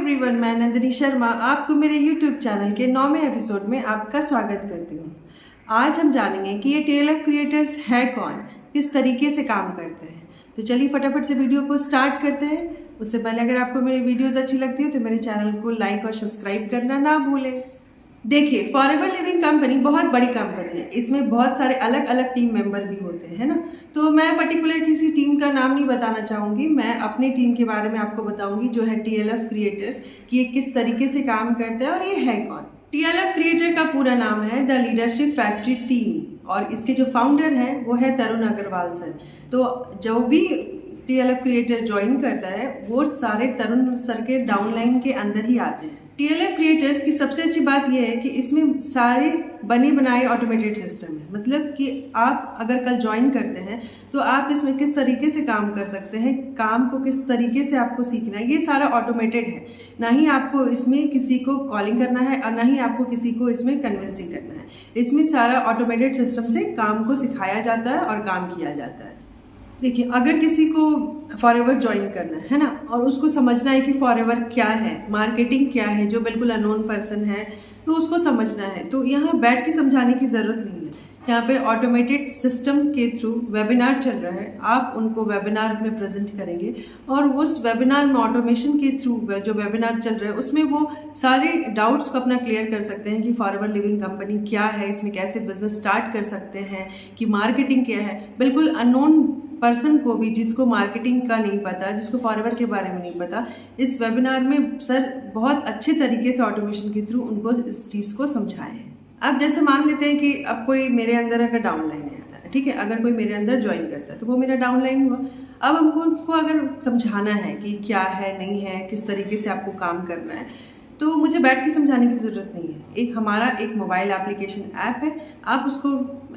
Everyone, मैं नंदिनी शर्मा आपको मेरे YouTube चैनल के 9वें एपिसोड में आपका स्वागत करती हूँ। आज हम जानेंगे कि ये TLF क्रिएटर्स है कौन, किस तरीके से काम करते हैं। तो चलिए फटाफट से वीडियो को स्टार्ट करते हैं। उससे पहले अगर आपको मेरी वीडियोस अच्छी लगती है तो मेरे चैनल को लाइक और सब्सक्राइब करना ना भूलें। देखिए, फॉरएवर लिविंग कंपनी बहुत बड़ी कंपनी है। इसमें बहुत सारे अलग अलग टीम मेंबर भी होते हैं ना। तो मैं पर्टिकुलर किसी टीम का नाम नहीं बताना चाहूँगी, मैं अपनी टीम के बारे में आपको बताऊंगी जो है TLF क्रिएटर्स, कि ये किस तरीके से काम करता है और ये है कौन। TLF क्रिएटर का पूरा नाम है द लीडरशिप फैक्ट्री टीम और इसके जो फाउंडर हैं वो है तरुण अग्रवाल सर। तो जो भी TLF क्रिएटर ज्वाइन करता है वो सारे तरुण सर के डाउनलाइन के अंदर ही आते हैं। TLF क्रिएटर्स की सबसे अच्छी बात यह है कि इसमें सारे बने बनाए ऑटोमेटेड सिस्टम है। मतलब कि आप अगर कल ज्वाइन करते हैं तो आप इसमें किस तरीके से काम कर सकते हैं, काम को किस तरीके से आपको सीखना है, ये सारा ऑटोमेटेड है। ना ही आपको इसमें किसी को कॉलिंग करना है और ना ही आपको किसी को इसमें कन्विंसिंग करना है। इसमें सारा ऑटोमेटेड सिस्टम से काम को सिखाया जाता है और काम किया जाता है। देखिए, अगर किसी को फॉरएवर ज्वाइन करना है ना और उसको समझना है कि फॉरएवर क्या है, मार्केटिंग क्या है, जो बिल्कुल अननोन पर्सन है तो उसको समझना है, तो यहाँ बैठ के समझाने की ज़रूरत नहीं है। यहाँ पे ऑटोमेटेड सिस्टम के थ्रू वेबिनार चल रहा है, आप उनको वेबिनार में प्रेजेंट करेंगे और उस वेबिनार में ऑटोमेशन के थ्रू जो वेबिनार चल रहा है उसमें वो सारे डाउट्स को अपना क्लियर कर सकते हैं कि फॉरएवर लिविंग कंपनी क्या है, इसमें कैसे बिजनेस स्टार्ट कर सकते हैं, कि मार्केटिंग क्या है। बिल्कुल अननोन पर्सन को भी, जिसको मार्केटिंग का नहीं पता, जिसको फॉरएवर के बारे में नहीं पता, इस वेबिनार में सर बहुत अच्छे तरीके से ऑटोमेशन के थ्रू उनको इस चीज़ को समझाए हैं। अब जैसे मान लेते हैं कि अब कोई मेरे अंदर अगर डाउनलाइन है, ठीक है, अगर कोई मेरे अंदर ज्वाइन करता है तो वो मेरा डाउनलाइन हुआ। अब हमको उसको अगर समझाना है कि क्या है, नहीं है, किस तरीके से आपको काम करना है, तो मुझे बैठ के समझाने की ज़रूरत नहीं है। हमारा एक मोबाइल एप्लीकेशन ऐप है, आप उसको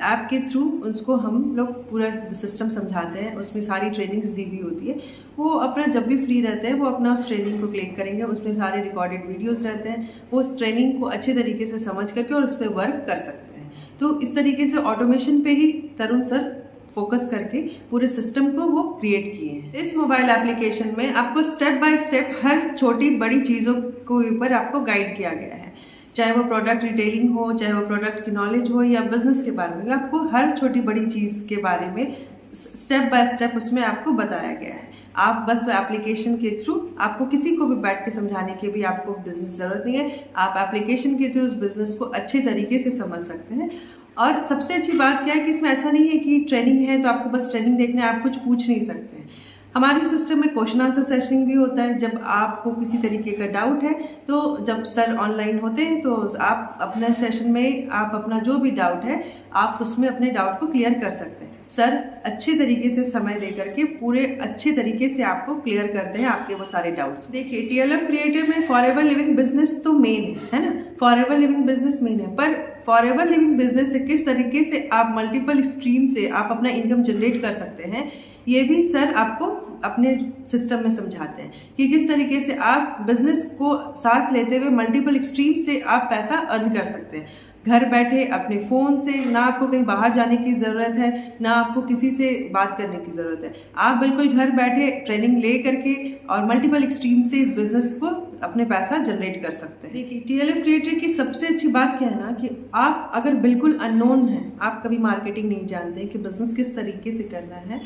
ऐप के थ्रू उसको हम लोग पूरा सिस्टम समझाते हैं। उसमें सारी ट्रेनिंग्स दी हुई होती है। वो अपना जब भी फ्री रहते हैं वो अपना उस ट्रेनिंग को क्लिक करेंगे, उसमें सारे रिकॉर्डेड वीडियोस रहते हैं। वो उस ट्रेनिंग को अच्छे तरीके से समझ करके और उस पर वर्क कर सकते हैं। तो इस तरीके से ऑटोमेशन पे ही तरुण सर फोकस करके पूरे सिस्टम को वो क्रिएट किए हैं। इस मोबाइल एप्लीकेशन में आपको स्टेप बाय स्टेप हर छोटी बड़ी चीज़ों को ऊपर आपको गाइड किया गया है, चाहे वो प्रोडक्ट रिटेलिंग हो, चाहे वो प्रोडक्ट की नॉलेज हो या बिजनेस के बारे में। आपको हर छोटी बड़ी चीज़ के बारे में स्टेप बाय स्टेप उसमें आपको बताया गया है। आप बस एप्लीकेशन के थ्रू, आपको किसी को भी बैठ के समझाने की भी आपको बिजनेस ज़रूरत नहीं है। आप एप्लीकेशन के थ्रू उस बिजनेस को अच्छे तरीके से समझ सकते हैं। और सबसे अच्छी बात क्या है कि इसमें ऐसा नहीं है कि ट्रेनिंग है तो आपको बस ट्रेनिंग देखना है, आप कुछ पूछ नहीं सकते हैं। हमारे सिस्टम में क्वेश्चन आंसर सेशन भी होता है। जब आपको किसी तरीके का डाउट है तो जब सर ऑनलाइन होते हैं तो आप अपने सेशन में आप अपना जो भी डाउट है आप उसमें अपने डाउट को क्लियर कर सकते हैं। सर अच्छे तरीके से समय दे करके पूरे अच्छे तरीके से आपको क्लियर करते हैं आपके वो सारे डाउट्स। देखिए, TLF क्रिएटर में फॉरएवर लिविंग बिजनेस तो मेन है ना, फॉरएवर लिविंग बिजनेस मेन है, पर फॉरएवर लिविंग बिजनेस से किस तरीके से आप मल्टीपल स्ट्रीम से आप अपना इनकम जनरेट कर सकते हैं, ये भी सर आपको अपने सिस्टम में समझाते हैं कि किस तरीके से आप बिजनेस को साथ लेते हुए मल्टीपल स्ट्रीम से आप पैसा अर्न कर सकते हैं घर बैठे अपने फ़ोन से। ना आपको कहीं बाहर जाने की ज़रूरत है, ना आपको किसी से बात करने की ज़रूरत है। आप बिल्कुल घर बैठे ट्रेनिंग ले करके और मल्टीपल स्ट्रीम से इस बिज़नेस को अपने पैसा जनरेट कर सकते हैं। देखिए, TLF क्रिएटर की सबसे अच्छी बात क्या है ना कि आप अगर बिल्कुल अननोन हैं, आप कभी मार्केटिंग नहीं जानते कि बिज़नेस किस तरीके से करना है,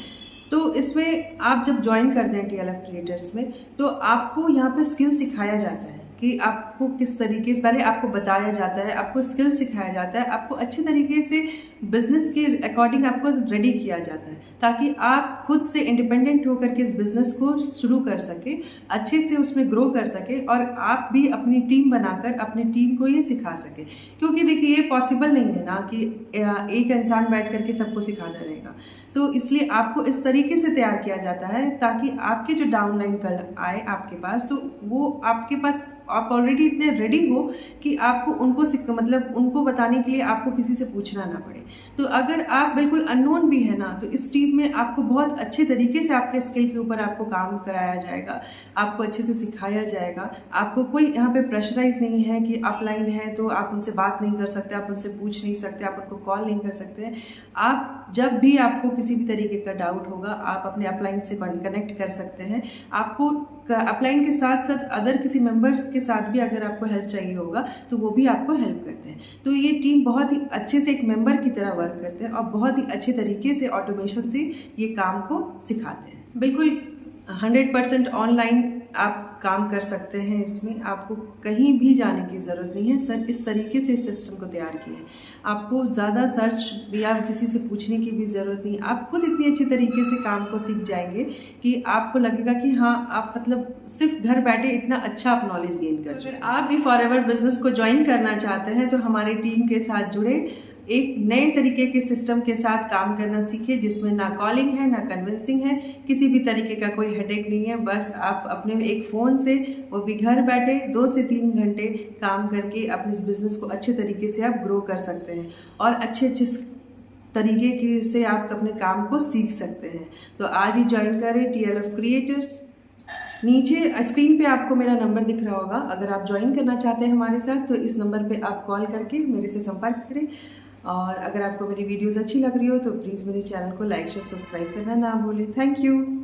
तो इसमें आप जब ज्वाइन करते हैं TLF क्रिएटर्स में तो आपको यहाँ पे स्किल सिखाया जाता है कि आपको किस तरीके से, पहले आपको बताया जाता है, आपको स्किल सिखाया जाता है, आपको अच्छे तरीके से बिजनेस के अकॉर्डिंग आपको रेडी किया जाता है ताकि आप खुद से इंडिपेंडेंट होकर के इस बिजनेस को शुरू कर सके, अच्छे से उसमें ग्रो कर सके और आप भी अपनी टीम बनाकर अपनी टीम को ये सिखा सके। क्योंकि देखिए, ये पॉसिबल नहीं है ना कि एक इंसान बैठ करके सबको सिखाता रहेगा। तो इसलिए आपको इस तरीके से तैयार किया जाता है ताकि आपके जो डाउनलाइन कल आए आपके पास, तो वो आपके पास आप ऑलरेडी इतने रेडी हो कि आपको उनको मतलब उनको बताने के लिए आपको किसी से पूछना ना पड़े। तो अगर आप बिल्कुल अननोन भी है ना तो इस टीम में आपको बहुत अच्छे तरीके से आपके स्किल के ऊपर आपको काम कराया जाएगा, आपको अच्छे से सिखाया जाएगा। आपको कोई यहाँ पे प्रेशराइज नहीं है कि अपलाइन है तो आप उनसे बात नहीं कर सकते, आप उनसे पूछ नहीं सकते, आप उनको कॉल नहीं कर सकते। आप जब भी आपको किसी भी तरीके का डाउट होगा आप अपने अपलाइन से कनेक्ट कर सकते हैं। आपको अपलाइन के साथ साथ अदर किसी मेंबर्स के साथ भी अगर आपको हेल्प चाहिए होगा तो वो भी आपको हेल्प करते हैं। तो ये टीम बहुत ही अच्छे से एक मेंबर की तरह वर्क करते हैं और बहुत ही अच्छे तरीके से ऑटोमेशन से ये काम को सिखाते हैं। बिल्कुल 100% ऑनलाइन आप काम कर सकते हैं। इसमें आपको कहीं भी जाने की ज़रूरत नहीं है। सर इस तरीके से सिस्टम को तैयार किया है, आपको ज़्यादा सर्च या किसी से पूछने की भी ज़रूरत नहीं। आप खुद इतनी अच्छी तरीके से काम को सीख जाएंगे कि आपको लगेगा कि हाँ, आप मतलब सिर्फ घर बैठे इतना अच्छा आप नॉलेज गेन कर। अगर आप भी फॉरएवर बिजनेस को ज्वाइन करना चाहते हैं तो हमारी टीम के साथ जुड़े, एक नए तरीके के सिस्टम के साथ काम करना सीखे जिसमें ना कॉलिंग है ना कन्विंसिंग है, किसी भी तरीके का कोई हेडेक नहीं है। बस आप अपने एक फ़ोन से, वो भी घर बैठे 2 से 3 घंटे काम करके अपने इस बिज़नेस को अच्छे तरीके से आप ग्रो कर सकते हैं और अच्छे तरीके से आप अपने काम को सीख सकते हैं। तो आज ही ज्वाइन करें TLF क्रिएटर्स। नीचे स्क्रीन पे आपको मेरा नंबर दिख रहा होगा। अगर आप ज्वाइन करना चाहते हैं हमारे साथ तो इस नंबर पे आप कॉल करके मेरे से संपर्क करें। और अगर आपको मेरी वीडियोस अच्छी लग रही हो तो प्लीज़ मेरे चैनल को लाइक शेयर सब्सक्राइब करना ना भूलें। Thank you.